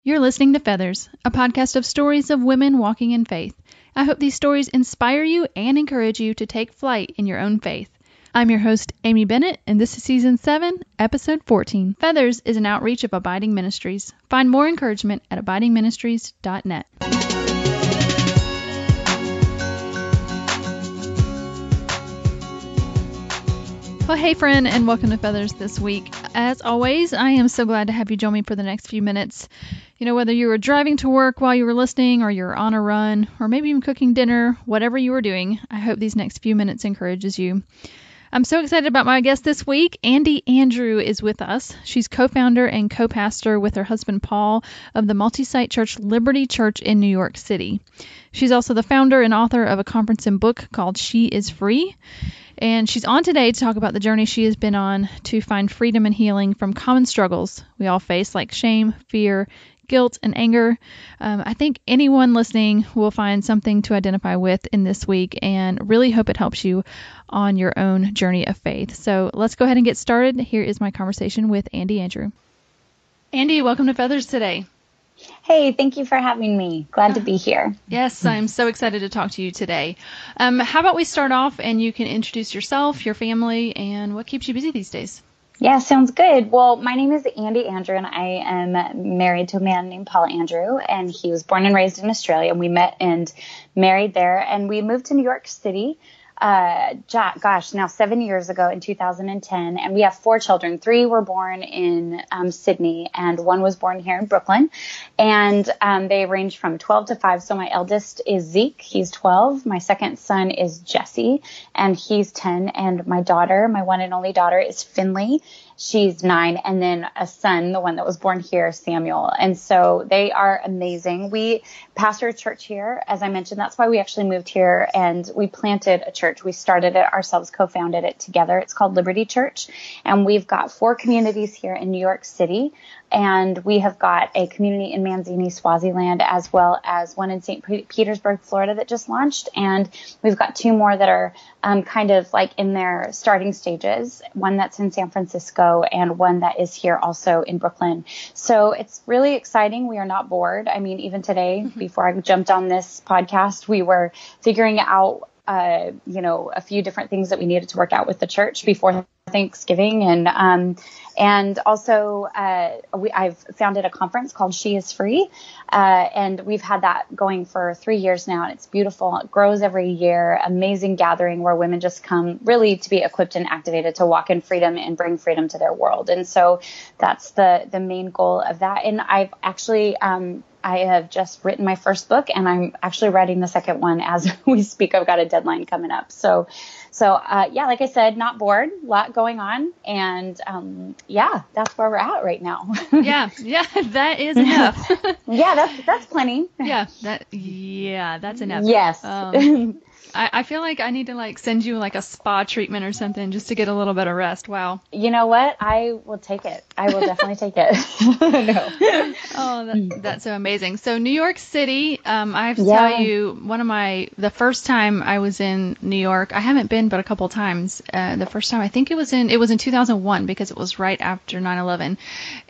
You're listening to Feathers, a podcast of stories of women walking in faith. I hope these stories inspire you and encourage you to take flight in your own faith. I'm your host, Amy Bennett, and this is Season 7, Episode 14. Feathers is an outreach of Abiding Ministries. Find more encouragement at abidingministries.net. Well, hey friend, and welcome to Feathers this week. As always, I am so glad to have you join me for the next few minutes. You know, whether you were driving to work while you were listening, or you're on a run, or maybe even cooking dinner, whatever you were doing, I hope these next few minutes encourages you. I'm so excited about my guest this week. Andi Andrew is with us. She's co-founder and co-pastor with her husband Paul of the multi-site church Liberty Church in New York City. She's also the founder and author of a conference and book called She is Free. And she's on today to talk about the journey she has been on to find freedom and healing from common struggles we all face, like shame, fear, guilt, and anger. I think anyone listening will find something to identify with in this week, and really hope it helps you on your own journey of faith. So let's go ahead and get started. Here is my conversation with Andi Andrew. Andi, welcome to Feathers today. Hey, thank you for having me. Glad to be here. Yes, I'm so excited to talk to you today. How about we start off and you can introduce yourself, your family, and what keeps you busy these days? Yeah, sounds good. Well, my name is Andi Andrew, and I am married to a man named Paul Andrew, and he was born and raised in Australia. We met and married there, and we moved to New York City, now 7 years ago in 2010, and we have 4 children. 3 were born in Sydney, and 1 was born here in Brooklyn, and they range from 12 to 5. So my eldest is Zeke, he's 12. My second son is Jesse, and he's 10. And my daughter, my one and only daughter, is Finley. She's 9, and then a son, the one that was born here, Samuel. And so they are amazing. We pastor a church here. As I mentioned, that's why we actually moved here, and we planted a church. We started it ourselves, co-founded it together. It's called Liberty Church, and we've got 4 communities here in New York City. And we have got a community in Manzini, Swaziland, as well as one in St. Petersburg, Florida, that just launched. And we've got 2 more that are kind of like in their starting stages, one that's in San Francisco and one that is here also in Brooklyn. So it's really exciting. We are not bored. I mean, even today, before I jumped on this podcast, we were figuring out a few different things that we needed to work out with the church before Thanksgiving. And also I've founded a conference called She is Free. And we've had that going for 3 years now. And it's beautiful. It grows every year. Amazing gathering where women just come really to be equipped and activated to walk in freedom and bring freedom to their world. And so that's the main goal of that. And I've actually, I have just written my first book, and I'm actually writing the second one as we speak. I've got a deadline coming up. So like I said, not bored, a lot going on. And, that's where we're at right now. Yeah, that is enough. Yeah, that's plenty. That's enough. Yes. I feel like I need to send you a spa treatment or something just to get a little bit of rest. Wow. You know what? I will take it. I will definitely take it. No. Oh, that's so amazing. So New York City, I have to tell you, the first time I was in New York, I haven't been but a couple times. The first time I think it was in 2001, because it was right after 9/11,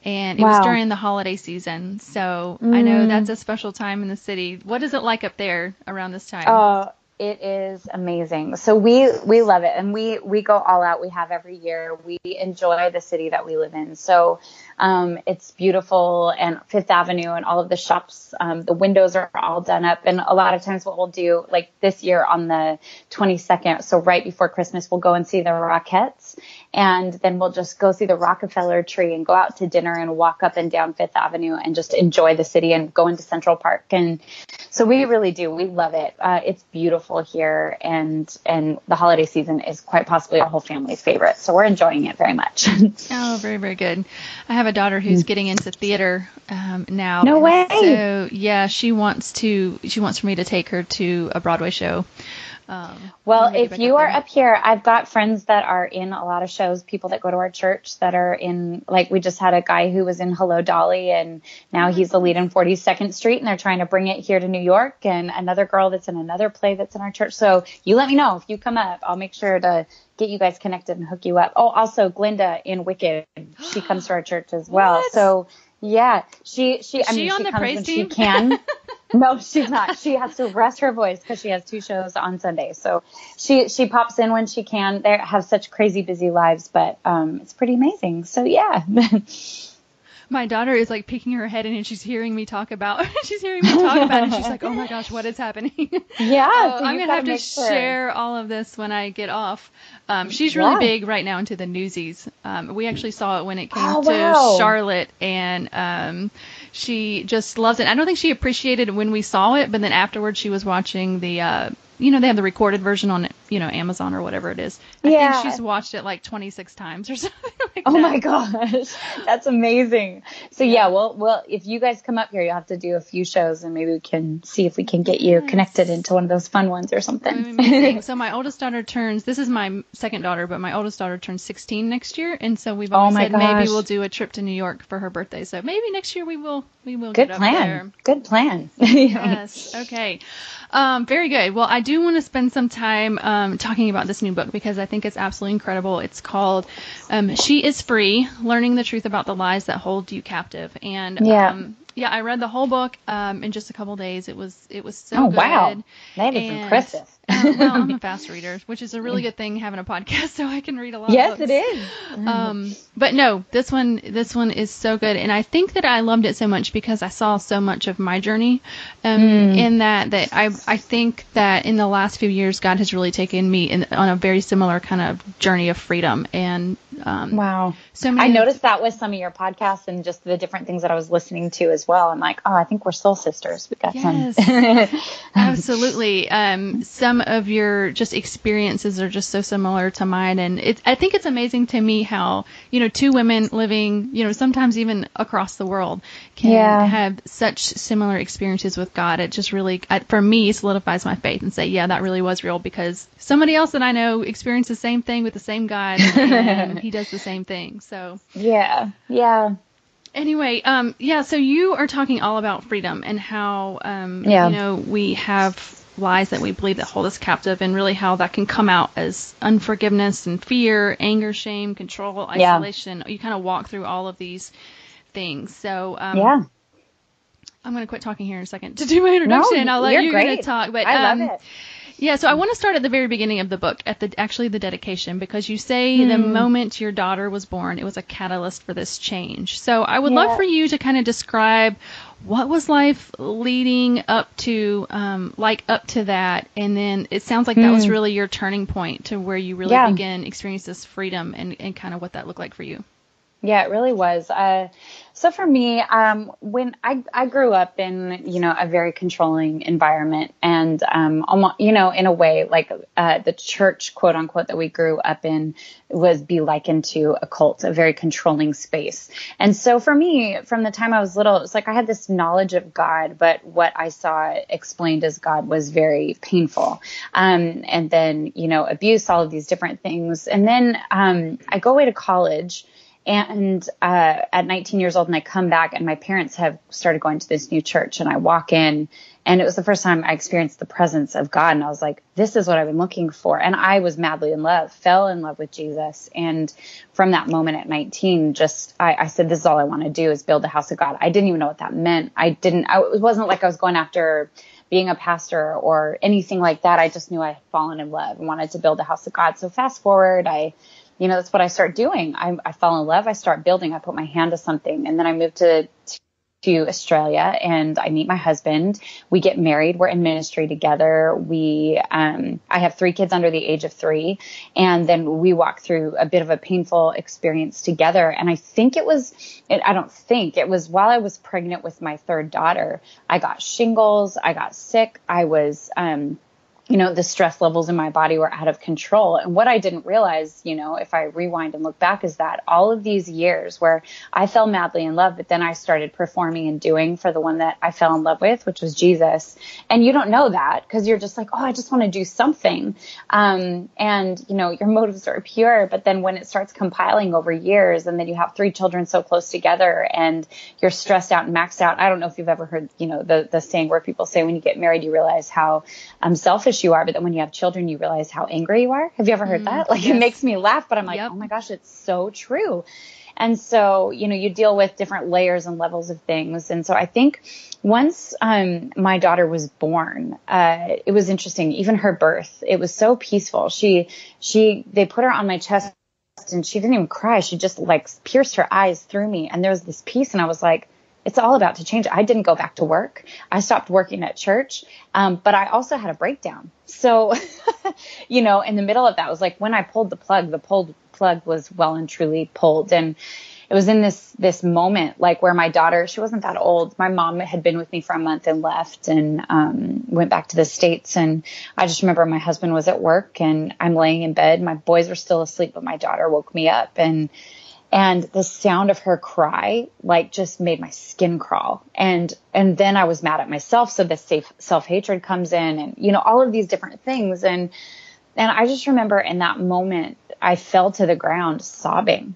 and it was during the holiday season. So I know that's a special time in the city. What is it like up there around this time? It is amazing. So we love it, and we go all out. We have every year. We enjoy the city that we live in. So it's beautiful, and Fifth Avenue and all of the shops, the windows are all done up. And a lot of times what we'll do, like this year on the 22nd, so right before Christmas, we'll go and see the Rockettes. And then we'll just go see the Rockefeller tree and go out to dinner and walk up and down Fifth Avenue and just enjoy the city and go into Central Park. And so we really do. We love it. It's beautiful here. And the holiday season is quite possibly our whole family's favorite. So we're enjoying it very much. Oh, very, very good. I have a daughter who's getting into theater now. No way. So yeah, she wants for me to take her to a Broadway show. Well, if you are up here, I've got friends that are in a lot of shows, people that go to our church that are in, we just had a guy who was in Hello, Dolly, and now he's the lead in 42nd Street, and they're trying to bring it here to New York, and another girl that's in another play that's in our church. So you let me know if you come up. I'll make sure to get you guys connected and hook you up. Oh, also Glinda in Wicked, she comes to our church as well. What? So Yeah. Is I mean, she on she the comes praise when team? she can. No, she's not. She has to rest her voice because she has 2 shows on Sunday. So she pops in when she can. They have such crazy busy lives, but it's pretty amazing. So yeah. My daughter is like peeking her head in and she's hearing me talk about it. She's like, oh my gosh, what is happening? Yeah. So So I'm you've going to got have to sure. share all of this when I get off. She's really big right now into the Newsies. We actually saw it when it came to Charlotte, and she just loves it. I don't think she appreciated it when we saw it, but then afterwards she was watching the, they have the recorded version on, Amazon or whatever it is. I think she's watched it like 26 times or something like that. Oh my gosh. That's amazing. So yeah, well, if you guys come up here, you'll have to do a few shows and maybe we can see if we can get you connected into one of those fun ones or something. Amazing. So my oldest daughter this is my second daughter, but my oldest daughter turns 16 next year. And so we've always said maybe we'll do a trip to New York for her birthday. So maybe next year we will get up there. Good plan. Yes. Okay. Very good. Well, I do want to spend some time talking about this new book because I think it's absolutely incredible. It's called She is Free, Learning the Truth About the Lies That Hold You Captive. And I read the whole book in just a couple days. It was so good. Wow. That is impressive. Well, I'm a fast reader, which is a really good thing having a podcast so I can read a lot of books. Yes, it is. But no, this one is so good. And I think that I loved it so much because I saw so much of my journey in that I think that in the last few years, God has really taken me on a very similar kind of journey of freedom. And wow. So many I noticed that with some of your podcasts and just the different things that I was listening to as well. I'm like, I think we're soul sisters. We got some. Absolutely. Some of your just experiences are just so similar to mine. And I think it's amazing to me how, 2 women living, sometimes even across the world can have such similar experiences with God. It just really, for me, solidifies my faith and say, yeah, that really was real because somebody else that I know experienced the same thing with the same God and he does the same thing. So yeah. Anyway, so you are talking all about freedom and how, we have lies that we believe that hold us captive and really how that can come out as unforgiveness and fear, anger, shame, control, isolation. You kind of walk through all of these things. So, I'm going to quit talking here in a second to do my introduction and I'll let you kind of talk. But, I love it. Yeah, so I want to start at the very beginning of the book, at the dedication, because you say the moment your daughter was born, it was a catalyst for this change. So I would love for you to kind of describe what was life leading up to, up to that, and then it sounds like that was really your turning point to where you really began experiencing this freedom and kind of what that looked like for you. Yeah, it really was. So for me, when I grew up in, a very controlling environment and, almost, in a way, like, the church, quote unquote, that we grew up in was be likened to a cult, a very controlling space. And so for me, from the time I was little, it's like I had this knowledge of God, but what I saw explained as God was very painful. And then, abuse, all of these different things. And then, I go away to college. And at 19 years old, and I come back, and my parents have started going to this new church, and I walk in, and it was the first time I experienced the presence of God, and I was like, this is what I've been looking for. And I was madly in love, fell in love with Jesus. And from that moment at 19, I said, this is all I want to do is build a house of God. I didn't even know what that meant. It wasn't like I was going after being a pastor or anything like that. I just knew I had fallen in love and wanted to build a house of God. So fast forward, that's what I start doing. I fall in love. I start building. I put my hand to something. And then I moved to Australia and I meet my husband. We get married. We're in ministry together. I have 3 kids under the age of 3. And then we walk through a bit of a painful experience together. And I think it was while I was pregnant with my 3rd daughter. I got shingles. I got sick. I was, the stress levels in my body were out of control. And what I didn't realize, if I rewind and look back, is that all of these years where I fell madly in love, but then I started performing and doing for the one that I fell in love with, which was Jesus. And you don't know that because you're just like, I just want to do something. And your motives are pure. But then when it starts compiling over years and then you have 3 children so close together and you're stressed out and maxed out. I don't know if you've ever heard, the saying where people say when you get married, you realize how selfish you are, but then when you have children, you realize how angry you are. Have you ever heard that? Like, yes. It makes me laugh, but I'm like, oh my gosh, it's so true. And so, you deal with different layers and levels of things. And so I think once my daughter was born, it was interesting. Even her birth, it was so peaceful. They put her on my chest and she didn't even cry. She just like pierced her eyes through me. And there was this peace. And I was like, it's all about to change. I didn't go back to work. I stopped working at church. But I also had a breakdown. So, in the middle of that was like when I pulled the plug was well and truly pulled. And it was in this moment, like where my daughter, she wasn't that old. My mom had been with me for a month and left and went back to the States. And I just remember my husband was at work and I'm laying in bed. My boys were still asleep, but my daughter woke me up. And the sound of her cry, like, just made my skin crawl. And then I was mad at myself. So this self-hatred comes in and, all of these different things. And I just remember in that moment, I fell to the ground sobbing,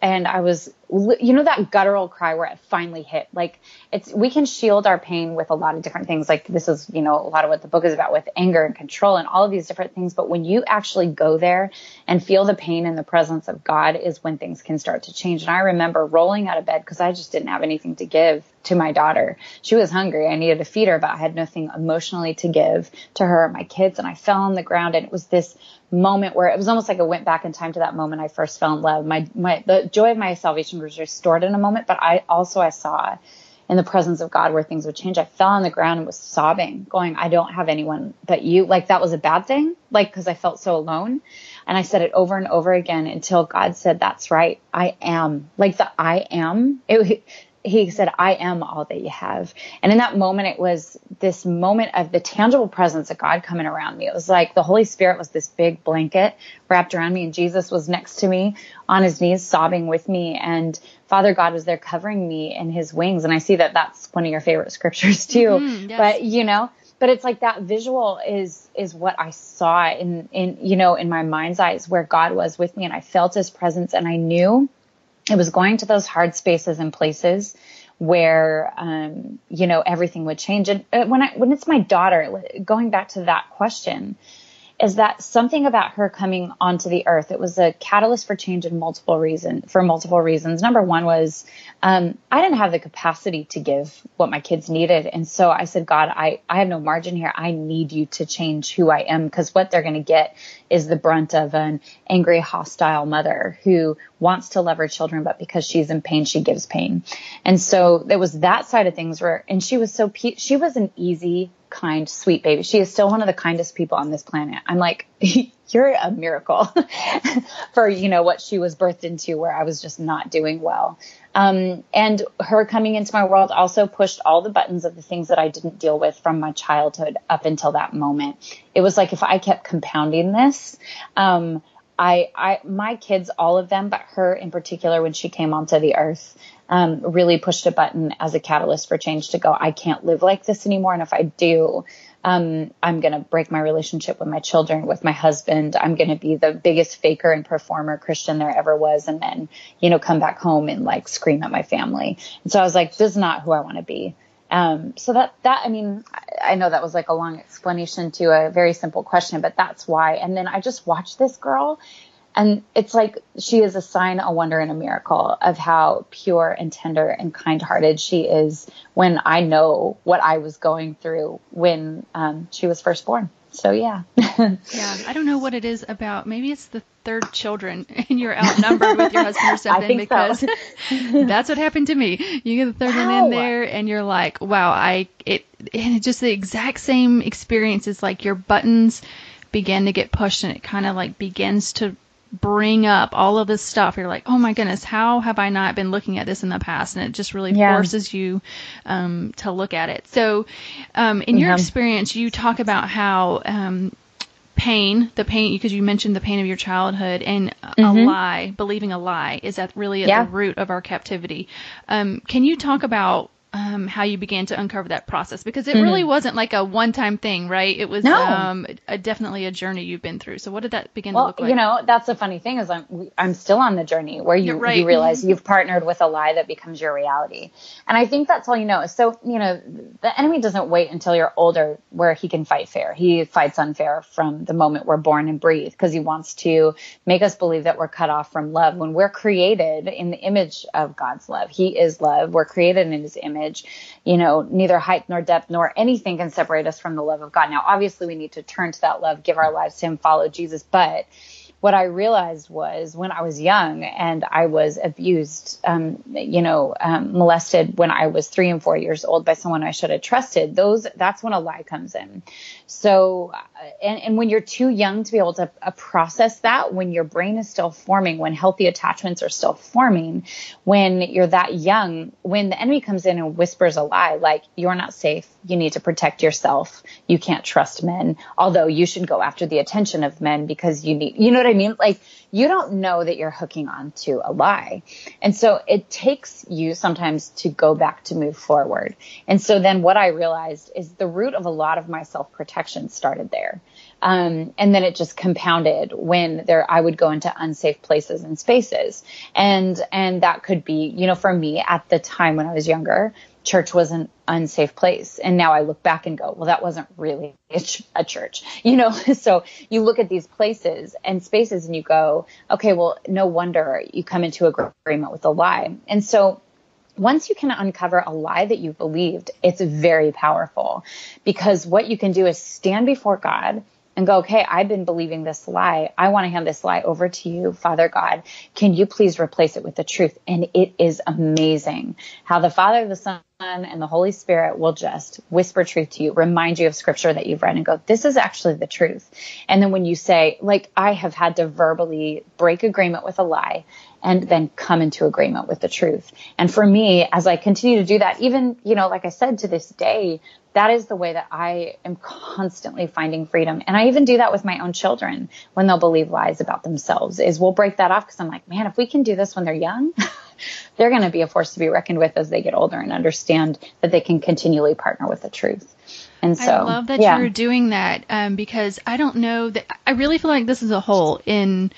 and I was, that guttural cry where it finally hit, we can shield our pain with a lot of different things. Like this is, a lot of what the book is about with anger and control and all of these different things. But when you actually go there and feel the pain in the presence of God is when things can start to change. And I remember rolling out of bed because I just didn't have anything to give to my daughter. She was hungry. I needed to feed her, but I had nothing emotionally to give to her or my kids. And I fell on the ground, and it was this moment where it was almost like I went back in time to that moment I first fell in love. The joy of my salvation was restored in a moment, but I saw in the presence of God where things would change. I fell on the ground and was sobbing, going, I don't have anyone but you. Like that was a bad thing, because I felt so alone. And I said it over and over again until God said, that's right. I am. Like the I am. He said, I am all that you have. And in that moment, it was this moment of the tangible presence of God coming around me. It was like the Holy Spirit was this big blanket wrapped around me, and Jesus was next to me on his knees, sobbing with me. And Father God was there covering me in his wings. And I see that that's one of your favorite scriptures too. Mm-hmm, yes. But it's like that visual is what I saw in my mind's eyes, where God was with me, and I felt his presence, and I knew it was going to those hard spaces and places where, everything would change. And when it's my daughter, going back to that question, is that something about her coming onto the earth, it was a catalyst for change for multiple reasons. Number one was, I didn't have the capacity to give what my kids needed. And so I said, God, I have no margin here. I need you to change who I am, because what they're going to get is the brunt of an angry, hostile mother who wants to love her children, but because she's in pain, she gives pain. And so there was that side of things and she was she was an easy, kind, sweet baby. She is still one of the kindest people on this planet. I'm like, you're a miracle for, what she was birthed into, where I was just not doing well. And her coming into my world also pushed all the buttons of the things that I didn't deal with from my childhood up until that moment. It was like, if I kept compounding this, my kids, all of them, but her in particular, when she came onto the earth, really pushed a button as a catalyst for change to go, I can't live like this anymore. And if I do, I'm going to break my relationship with my children, with my husband. I'm going to be the biggest faker and performer Christian there ever was. And then, come back home and scream at my family. And so I was like, this is not who I want to be. So I know that was like a long explanation to a very simple question, but that's why. And then I just watched this girl, and it's like she is a sign, a wonder, and a miracle of how pure and tender and kind-hearted she is, when I know what I was going through when she was first born. So, yeah. Yeah, I don't know what it is about. Maybe it's the third children and you're outnumbered with your husband or something, I think because so. That's what happened to me. You get the third one in there and you're like, wow, and it's just the exact same experience. It's like your buttons begin to get pushed, and it kind of begins to bring up all of this stuff. You're like, oh my goodness, how have I not been looking at this in the past? And it just really forces you to look at it. So in your experience, you talk about how pain, because you mentioned the pain of your childhood, and believing a lie is really at the root of our captivity. Can you talk about how you began to uncover that process, because it really wasn't like a one-time thing, right? It was definitely a journey you've been through. So what did that begin to look like? That's the funny thing is I'm still on the journey where you realize you've partnered with a lie that becomes your reality. And I think that's all you know. So, the enemy doesn't wait until you're older where he can fight fair. He fights unfair from the moment we're born and breathe, because he wants to make us believe that we're cut off from love when we're created in the image of God's love. He is love. We're created in his image. Neither height nor depth nor anything can separate us from the love of God. Now, obviously, we need to turn to that love, give our lives to him, follow Jesus. But what I realized was when I was young and I was abused, molested when I was 3 and 4 years old by someone I should have trusted, that's when a lie comes in. So, and when you're too young to be able to process that, when your brain is still forming, when healthy attachments are still forming, when you're that young, when the enemy comes in and whispers a lie, like you're not safe, you need to protect yourself, you can't trust men, although you should go after the attention of men because you know what I mean? Like, you don't know that you're hooking on to a lie. And so it takes you sometimes to go back to move forward. And so then what I realized is the root of a lot of my self-protection started there. And then it just compounded when I would go into unsafe places and spaces. And that could be, for me at the time when I was younger, church was an unsafe place. And now I look back and go, well, that wasn't really a church, So you look at these places and spaces and you go, okay, well, no wonder you come into agreement with a lie. And so once you can uncover a lie that you believed, it's very powerful, because what you can do is stand before God and go, okay, I've been believing this lie. I want to hand this lie over to you, Father God. Can you please replace it with the truth? And it is amazing how the Father, the Son, and the Holy Spirit will just whisper truth to you, remind you of scripture that you've read and go, this is actually the truth. And then when you say, like, I have had to verbally break agreement with a lie and then come into agreement with the truth. And for me, as I continue to do that, even, like I said, to this day, that is the way that I am constantly finding freedom. And I even do that with my own children when they'll believe lies about themselves, is we'll break that off, because I'm like, man, if we can do this when they're young, they're going to be a force to be reckoned with as they get older and understand that they can continually partner with the truth. And so I love that you're doing that, because I don't know that I really feel like this is a whole in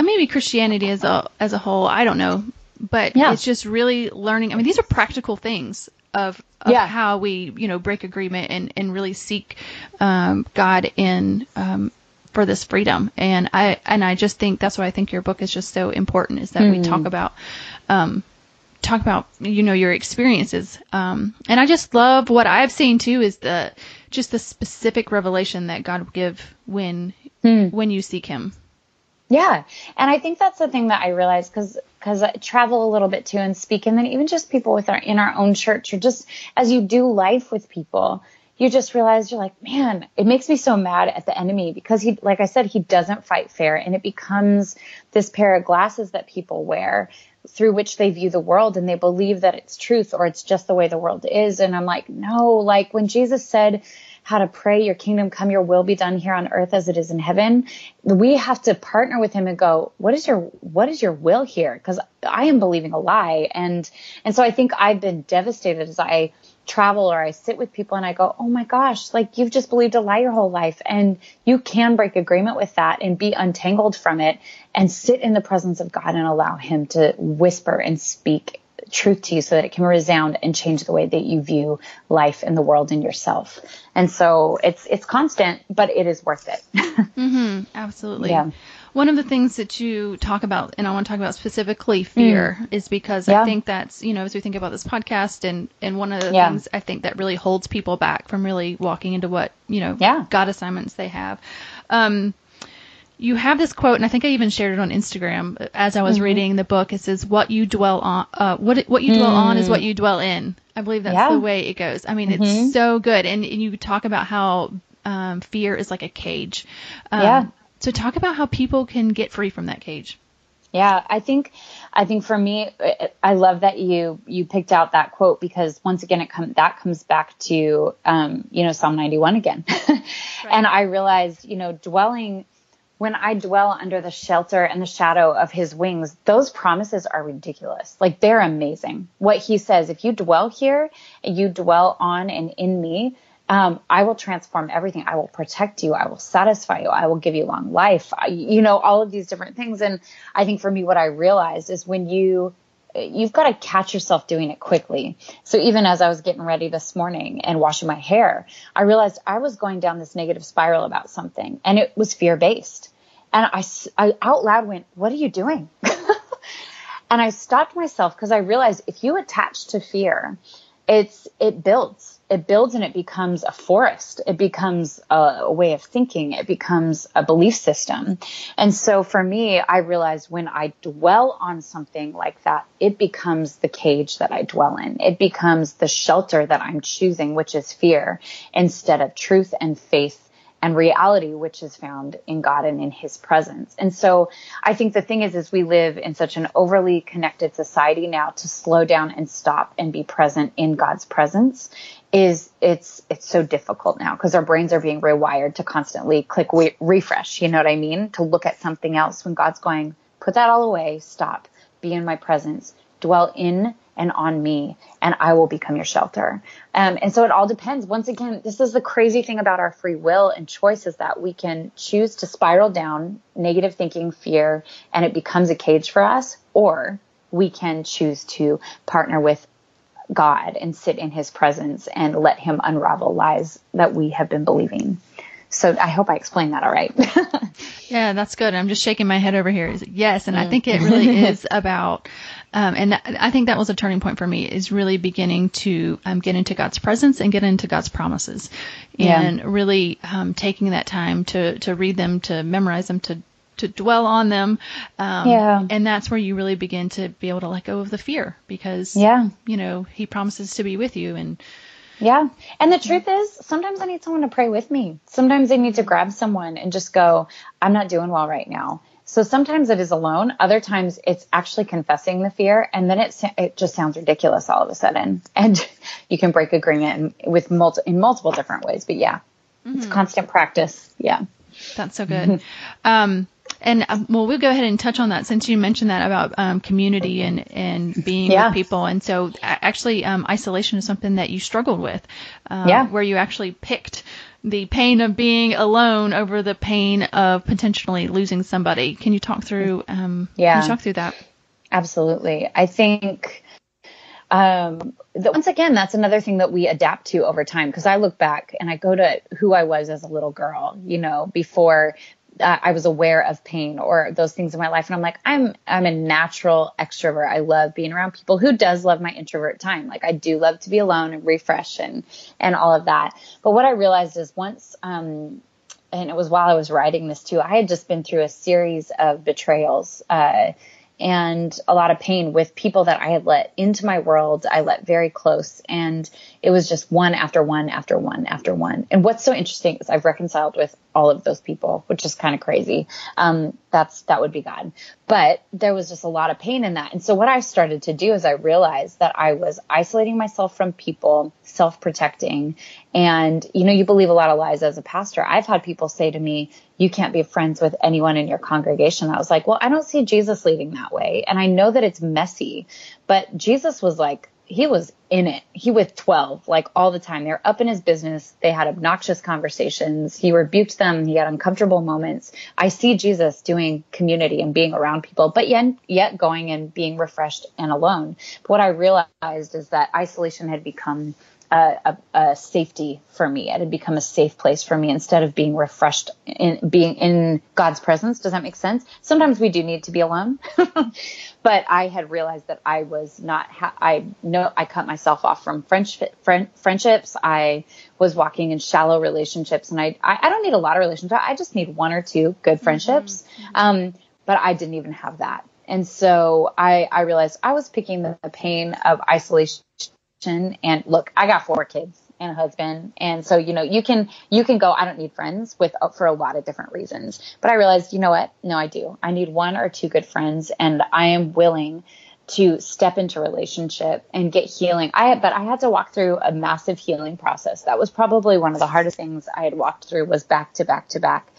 maybe Christianity as a whole. I don't know, but it's just really learning. I mean, these are practical things of how we, break agreement and really seek God in for this freedom. And I just think that's why I think your book is just so important, is that we talk about your experiences. And I just love what I've seen too, is the specific revelation that God will give when you seek him. Yeah. And I think that's the thing that I realized, because I travel a little bit too and speak, and then even just people in our own church, or just as you do life with people, you just realize, you're like, man, it makes me so mad at the enemy, because he, like I said, he doesn't fight fair, and it becomes this pair of glasses that people wear through which they view the world, and they believe that it's truth or it's just the way the world is. And I'm like, no, like when Jesus said how to pray, your kingdom come, your will be done here on earth as it is in heaven, we have to partner with him and go, what is your will here? Because I am believing a lie. And so I think I've been devastated as I travel or I sit with people and I go, oh my gosh, like you've just believed a lie your whole life, and you can break agreement with that and be untangled from it and sit in the presence of God and allow him to whisper and speak truth to you so that it can resound and change the way that you view life and the world and yourself. And so it's constant, but it is worth it. Mm-hmm, absolutely. Yeah. One of the things that you talk about, and I want to talk about specifically fear, is because I think that's, as we think about this podcast, and one of the things I think that really holds people back from really walking into what, God assignments they have. You have this quote, and I think I even shared it on Instagram as I was reading the book. It says, "What you dwell on, what you dwell on is what you dwell in." I believe that's the way it goes. I mean, it's so good, and you talk about how fear is like a cage. So talk about how people can get free from that cage. Yeah, I think for me, I love that you picked out that quote, because once again, that comes back to Psalm 91 again, right. And I realized dwelling when I dwell under the shelter and the shadow of his wings, those promises are ridiculous. Like, they're amazing. What he says, if you dwell here and you dwell on and in me, I will transform everything. I will protect you. I will satisfy you. I will give you long life. All of these different things. And I think for me, what I realized is when you've got to catch yourself doing it quickly. So even as I was getting ready this morning and washing my hair, I realized I was going down this negative spiral about something, and it was fear-based. And I out loud went, "What are you doing?" And I stopped myself because I realized if you attach to fear, it builds. It builds and it becomes a forest. It becomes a way of thinking. It becomes a belief system. And so for me, I realized when I dwell on something like that, it becomes the cage that I dwell in. It becomes the shelter that I'm choosing, which is fear, instead of truth and faith and reality, which is found in God and in his presence. And so I think the thing is we live in such an overly connected society now. To slow down and stop and be present in God's presence it's so difficult now, because our brains are being rewired to constantly click refresh. You know what I mean? To look at something else when God's going, put that all away, stop, be in my presence, dwell in and on me, and I will become your shelter. And so it all depends. Once again, this is the crazy thing about our free will and choice, is that we can choose to spiral down negative thinking, fear, and it becomes a cage for us, or we can choose to partner with God and sit in his presence and let him unravel lies that we have been believing. So I hope I explained that all right. Yeah, that's good. I'm just shaking my head over here. Yes. And I think it really is about, and I think that was a turning point for me, is really beginning to get into God's presence and get into God's promises, and really taking that time to read them, to memorize them, to dwell on them. And that's where you really begin to be able to let go of the fear, because, he promises to be with you. And and the truth is, sometimes I need someone to pray with me. Sometimes I need to grab someone and just go, I'm not doing well right now. So sometimes it is alone. Other times it's actually confessing the fear. And then it just sounds ridiculous all of a sudden. And you can break agreement in multiple different ways. But it's constant practice. Yeah. That's so good. We'll go ahead and touch on that, since you mentioned that about community and being with people. And so actually isolation is something that you struggled with, where you actually picked the pain of being alone over the pain of potentially losing somebody. Can you talk through that? Absolutely. I think that once again, that's another thing that we adapt to over time. Because I look back and I go to who I was as a little girl, before I was aware of pain or those things in my life. And I'm like, I'm a natural extrovert. I love being around people. Who does love my introvert time? Like, I do love to be alone and refresh and all of that. But what I realized is once, and it was while I was writing this too, I had just been through a series of betrayals, and a lot of pain with people that I had let into my world. I let very close, and it was just one after one after one after one. And what's so interesting is I've reconciled with all of those people, which is kind of crazy. That would be God. But there was just a lot of pain in that. And so what I started to do is I realized that I was isolating myself from people, self-protecting. And, you believe a lot of lies as a pastor. I've had people say to me, you can't be friends with anyone in your congregation. I was like, well, I don't see Jesus leading that way. And I know that it's messy, but Jesus was like, he was in it. He with 12, like all the time. They're up in his business. They had obnoxious conversations. He rebuked them. He had uncomfortable moments. I see Jesus doing community and being around people, but yet going and being refreshed and alone. But what I realized is that isolation had become a safety for me. It had become a safe place for me instead of being refreshed being in God's presence. Does that make sense? Sometimes we do need to be alone, but I had realized that I was not, I cut myself off from friendships. I was walking in shallow relationships, and I don't need a lot of relationships. I just need one or two good friendships. But I didn't even have that. And so I realized I was picking the pain of isolation. And look, I got 4 kids and a husband. And so, you can go, I don't need friends for a lot of different reasons. But I realized, you know what? No, I do. I need 1 or 2 good friends, and I am willing to step into relationship and get healing. But I had to walk through a massive healing process. That was probably one of the hardest things I had walked through, was back to back to back.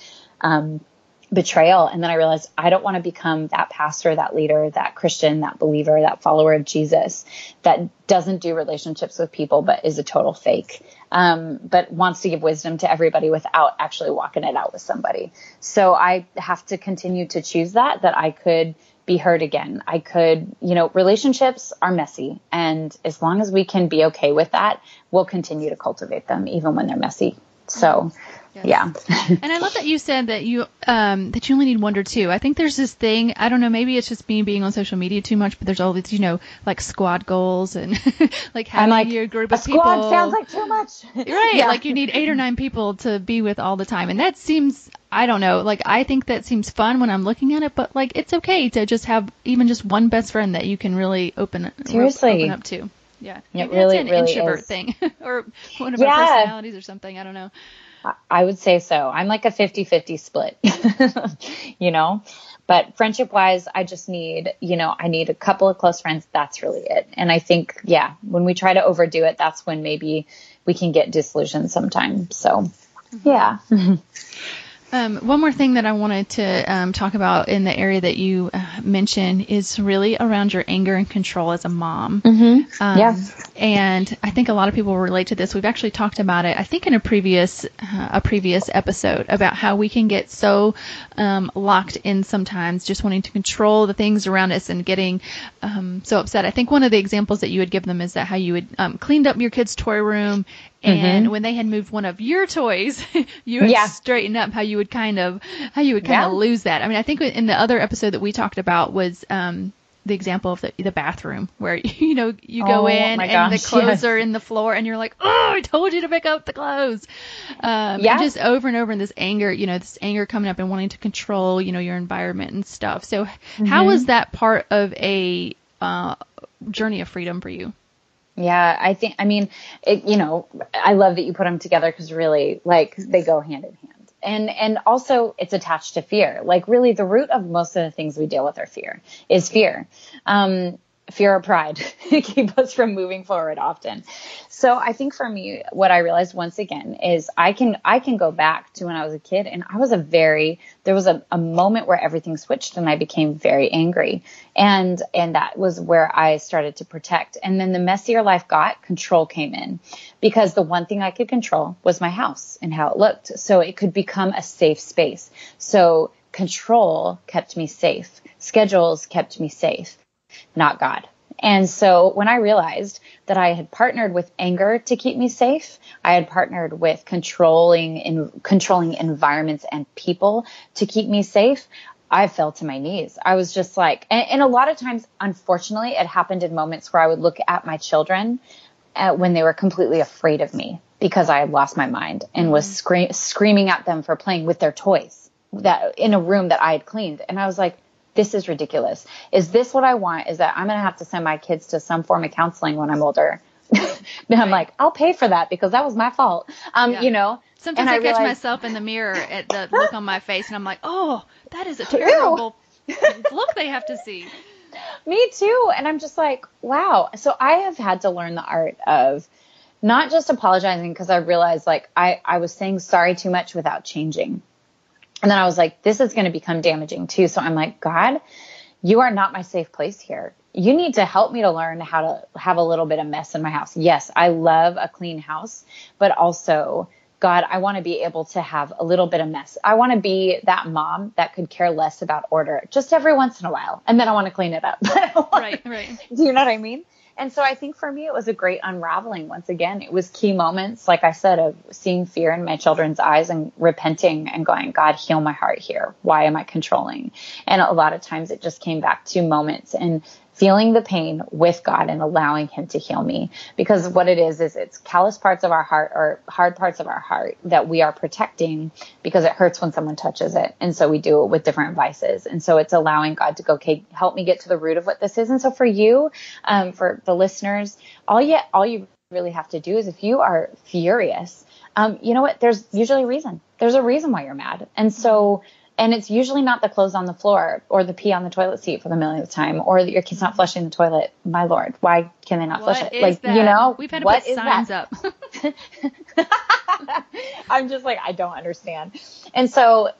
betrayal. And then I realized I don't want to become that pastor, that leader, that Christian, that believer, that follower of Jesus that doesn't do relationships with people, but is a total fake, but wants to give wisdom to everybody without actually walking it out with somebody. So I have to continue to choose that I could be heard again. I could, relationships are messy. And as long as we can be okay with that, we'll continue to cultivate them even when they're messy. So yes. Yeah. And I love that you said that you only need one or two. I think there's this thing, I don't know, maybe it's just me being on social media too much, but there's all these, like squad goals and like having your group of people. A squad sounds like too much. Right. Yeah. Like you need 8 or 9 people to be with all the time. And that seems, I don't know, like I think that seems fun when I'm looking at it, but like it's okay to just have even just one best friend that you can really open up to. Yeah. It really, that's an really introvert is. thing or one of our personalities or something. I don't know. I would say so. I'm like a 50-50 split, but friendship wise, I just need, I need a couple of close friends. That's really it. And I think, when we try to overdo it, that's when maybe we can get disillusioned sometimes. So, yeah. One more thing that I wanted to talk about in the area that you mentioned is really around your anger and control as a mom. And I think a lot of people relate to this. We've actually talked about it, I think, in a previous episode about how we can get so locked in sometimes, just wanting to control the things around us and getting so upset. I think one of the examples that you would give them is that how you would cleaned up your kids' toy room. And when they had moved one of your toys, you would straighten up how you would kind of lose that. I mean, I think in the other episode that we talked about was the example of the bathroom where, you go in and the clothes are in the floor and you're like, oh, I told you to pick up the clothes. And just over and over in this anger, this anger coming up and wanting to control, your environment and stuff. So how was that part of a journey of freedom for you? Yeah, I love that you put them together because really, like, they go hand in hand. And also it's attached to fear. Like, really, the root of most of the things we deal with are fear. Fear or pride keep us from moving forward often. So I think for me, what I realized once again is I can go back to when I was a kid and there was a moment where everything switched and I became very angry. And that was where I started to protect. And then the messier life got, control came in because the one thing I could control was my house and how it looked. So it could become a safe space. So control kept me safe. Schedules kept me safe. Not God. And so when I realized that I had partnered with anger to keep me safe, I had partnered with controlling environments and people to keep me safe, I fell to my knees. I was just like, and a lot of times, unfortunately, it happened in moments where I would look at my children when they were completely afraid of me because I had lost my mind and was screaming at them for playing with their toys that in a room that I had cleaned. And I was like, this is ridiculous. Is this what I want? Is that I'm going to have to send my kids to some form of counseling when I'm older? And I'm like, I'll pay for that because that was my fault. Sometimes I catch myself in the mirror at the look on my face and I'm like, oh, that is a terrible look they have to see. Me too. And I'm just like, wow. So I have had to learn the art of not just apologizing because I realized like I was saying sorry too much without changing. And then I was like, this is going to become damaging too. So I'm like, God, you are not my safe place here. You need to help me to learn how to have a little bit of mess in my house. Yes, I love a clean house, but also, God, I want to be able to have a little bit of mess. I want to be that mom that could care less about order just every once in a while. And then I want to clean it up. Right. Do you know what I mean? And so I think for me, it was a great unraveling. Once again, it was key moments, like I said, of seeing fear in my children's eyes and repenting and going, God, heal my heart here. Why am I controlling? And a lot of times it just came back to moments and feeling the pain with God and allowing him to heal me. Because what it is it's callous parts of our heart or hard parts of our heart that we are protecting because it hurts when someone touches it. And so we do it with different vices. And so it's allowing God to go, okay, help me get to the root of what this is. And so for you, for the listeners, all you really have to do is if you are furious, you know what? There's usually a reason. There's a reason why you're mad. And so and it's usually not the clothes on the floor or the pee on the toilet seat for the millionth time or your kid's not flushing the toilet. My Lord, why can they not flush it? Like, that? We've had to put signs up. I'm just like, I don't understand. And so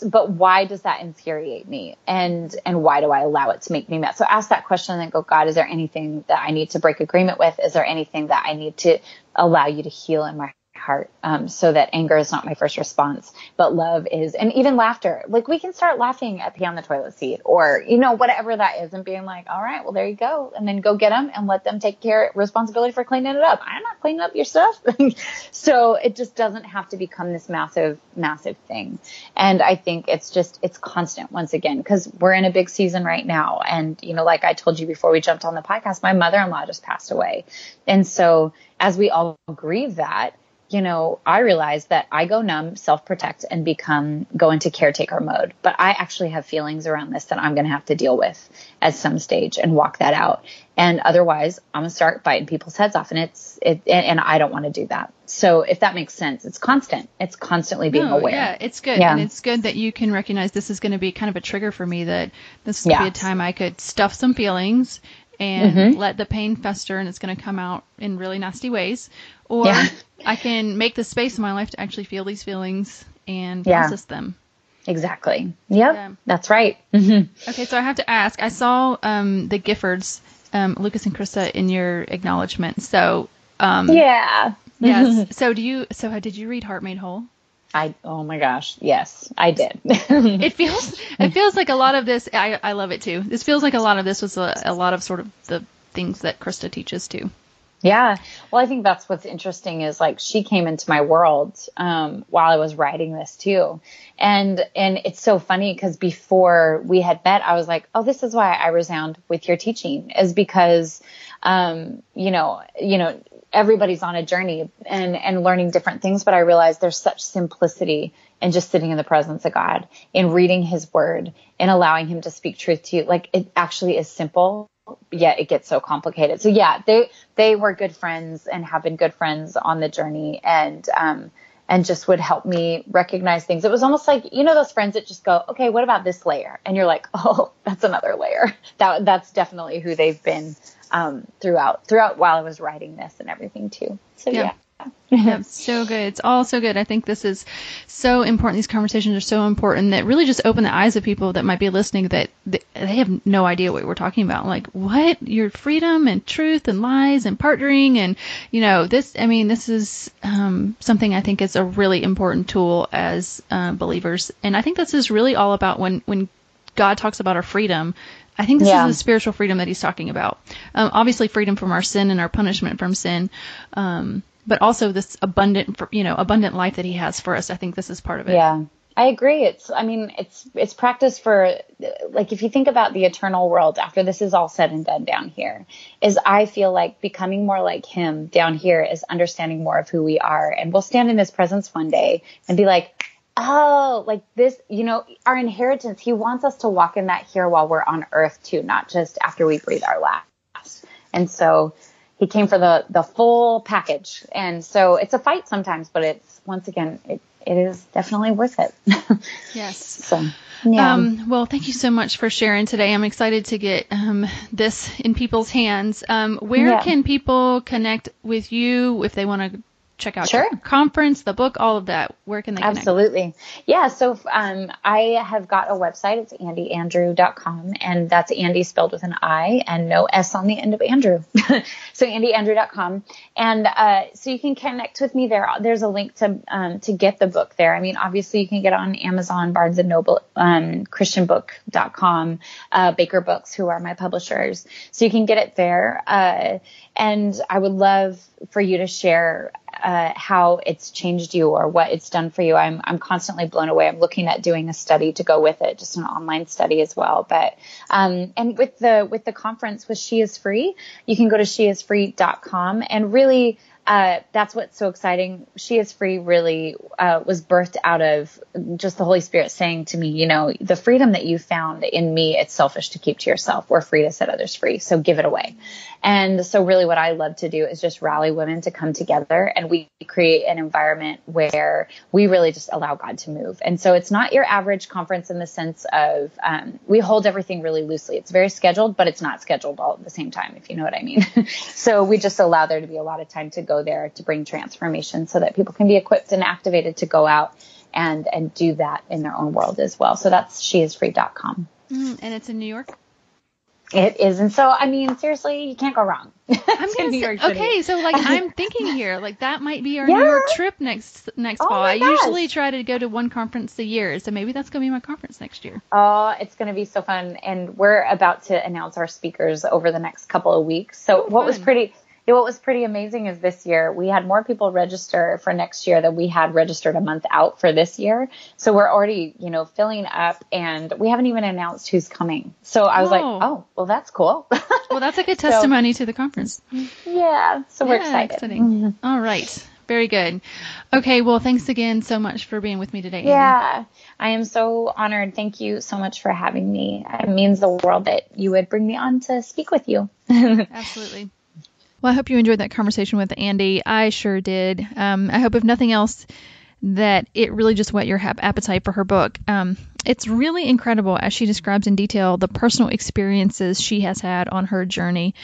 but why does that infuriate me? And why do I allow it to make me mad? So ask that question and then go, God, is there anything that I need to break agreement with? Is there anything that I need to allow you to heal in my heart, so that anger is not my first response, but love is, and even laughter. Like we can start laughing at pee on the toilet seat or, whatever that is, and being like, all right, well, there you go. And then go get them and let them take responsibility for cleaning it up. I'm not cleaning up your stuff. So it just doesn't have to become this massive, massive thing. And I think it's constant once again, because we're in a big season right now. And, like I told you before we jumped on the podcast, my mother-in-law just passed away. And so as we all grieve that, I realized that I go numb, self-protect, and go into caretaker mode. But I actually have feelings around this that I'm going to have to deal with at some stage and walk that out. And otherwise, I'm going to start biting people's heads off. And and I don't want to do that. So if that makes sense, it's constant. It's constantly being aware. Yeah, it's good. Yeah. And it's good that you can recognize this is going to be kind of a trigger for me, that this is going to be a time I could stuff some feelings and let the pain fester, and it's going to come out in really nasty ways. Or I can make the space in my life to actually feel these feelings and process them. Exactly. Yep. Yeah. That's right. Mm-hmm. Okay. So I have to ask, I saw the Giffords, Lucas and Krista, in your acknowledgement. So, yes. So did you read Heart Made Whole? Oh my gosh. Yes, I did. It feels like a lot of this, I love it too. This feels like a lot of this was a lot of sort of the things that Krista teaches too. Yeah. Well, I think that's what's interesting is like she came into my world while I was writing this too. And it's so funny because before we had met, I was like, oh, this is why I resound with your teaching, is because, everybody's on a journey and learning different things. But I realized there's such simplicity in just sitting in the presence of God, in reading his word and allowing him to speak truth to you. Like it actually is simple. Yet it gets so complicated. So yeah, they were good friends and have been good friends on the journey, and just would help me recognize things. It was almost like, those friends that just go, okay, what about this layer? And you're like, oh, that's another layer. That's definitely who they've been, throughout while I was writing this and everything too. So yeah. Yeah, so good. It's all so good. I think this is so important. These conversations are so important that really just open the eyes of people that might be listening, that they have no idea what we're talking about. Like, what? Your freedom and truth and lies and partnering and, this is something I think is a really important tool as believers. And I think this is really all about when God talks about our freedom. I think this is the spiritual freedom that he's talking about. Obviously freedom from our sin and our punishment from sin. But also this abundant life that he has for us. I think this is part of it. Yeah, I agree. It's practice for, like, if you think about the eternal world after this is all said and done down here, is I feel like becoming more like him down here is understanding more of who we are. And we'll stand in his presence one day and be like, oh, like this, our inheritance, he wants us to walk in that here while we're on earth too, not just after we breathe our last. And so he came for the full package. And so it's a fight sometimes, but it's, once again, it is definitely worth it. Yes. So, yeah. Well, thank you so much for sharing today. I'm excited to get this in people's hands. Where can people connect with you if they want to check out your conference, the book, all of that? Where can they connect? Absolutely. Yeah. So I have got a website. It's andiandrew.com, and that's Andi spelled with an I and no S on the end of Andrew. So andiandrew.com. And so you can connect with me there. There's a link to get the book there. I mean, obviously you can get it on Amazon, Barnes & Noble, christianbook.com, Baker Books, who are my publishers. So you can get it there. And I would love for you to share how it's changed you or what it's done for you. I'm constantly blown away. I'm looking at doing a study to go with it, just an online study as well. But and with the conference with She Is Free, you can go to sheisfree.com, and really that's what's so exciting. She Is Free really was birthed out of just the Holy Spirit saying to me, the freedom that you found in me, it's selfish to keep to yourself. We're free to set others free, so give it away. And so really what I love to do is just rally women to come together, and we create an environment where we really just allow God to move. And so it's not your average conference in the sense of we hold everything really loosely. It's very scheduled, but it's not scheduled all at the same time, if you know what I mean. So we just allow there to be a lot of time to go go there to bring transformation so that people can be equipped and activated to go out and do that in their own world as well. So that's sheisfree.com. And it's in New York? It is. And so, I mean, seriously, you can't go wrong. I'm gonna New say, York City. okay, so like I'm thinking here, like that might be our New York trip next fall. my I gosh. usually try to go to one conference a year, so maybe that's gonna be my conference next year. Oh, it's going to be so fun. And we're about to announce our speakers over the next couple of weeks. So what was pretty amazing is this year we had more people register for next year than we had registered a month out for this year. So we're already, filling up, and we haven't even announced who's coming. So I was like, oh, well, that's cool. Well, that's a good testimony to the conference. Yeah. So we're excited. Exciting. All right. Very good. Okay. Well, thanks again so much for being with me today, Andi. Yeah, I am so honored. Thank you so much for having me. It means the world that you would bring me on to speak with you. Absolutely. Well, I hope you enjoyed that conversation with Andi. I sure did. I hope, if nothing else, that it really just whet your appetite for her book. It's really incredible as she describes in detail the personal experiences she has had on her journey.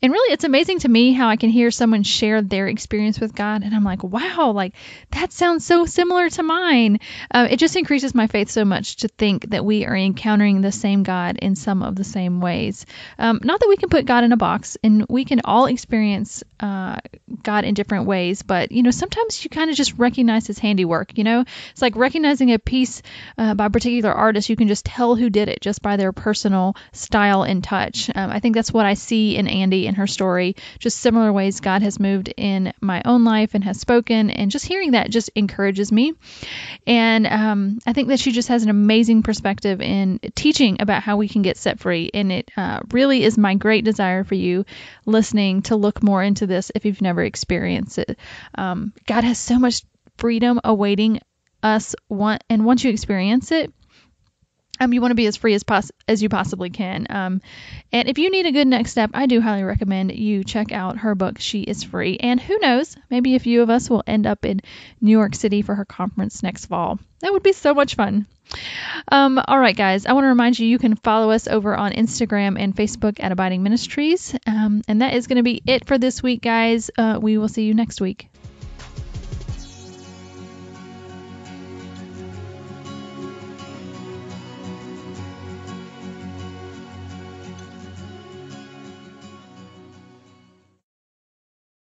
And really, it's amazing to me how I can hear someone share their experience with God, and I'm like, wow, like that sounds so similar to mine. It just increases my faith so much to think that we are encountering the same God in some of the same ways. Not that we can put God in a box, and we can all experience God in different ways, but sometimes you kind of just recognize his handiwork. It's like recognizing a piece by a particular artist. You can just tell who did it just by their personal style and touch. I think that's what I see in Andi and her story, just similar ways God has moved in my own life and has spoken, and just hearing that just encourages me. And I think that she just has an amazing perspective in teaching about how we can get set free, and it really is my great desire for you listening to look more into this if you've never experienced it. God has so much freedom awaiting us, and once you experience it, you want to be as free as you possibly can. And if you need a good next step, I do highly recommend you check out her book, She is Free. And who knows, maybe a few of us will end up in New York City for her conference next fall. That would be so much fun. All right, guys, I want to remind you can follow us over on Instagram and Facebook at Abiding Ministries. And that is going to be it for this week, guys. We will see you next week.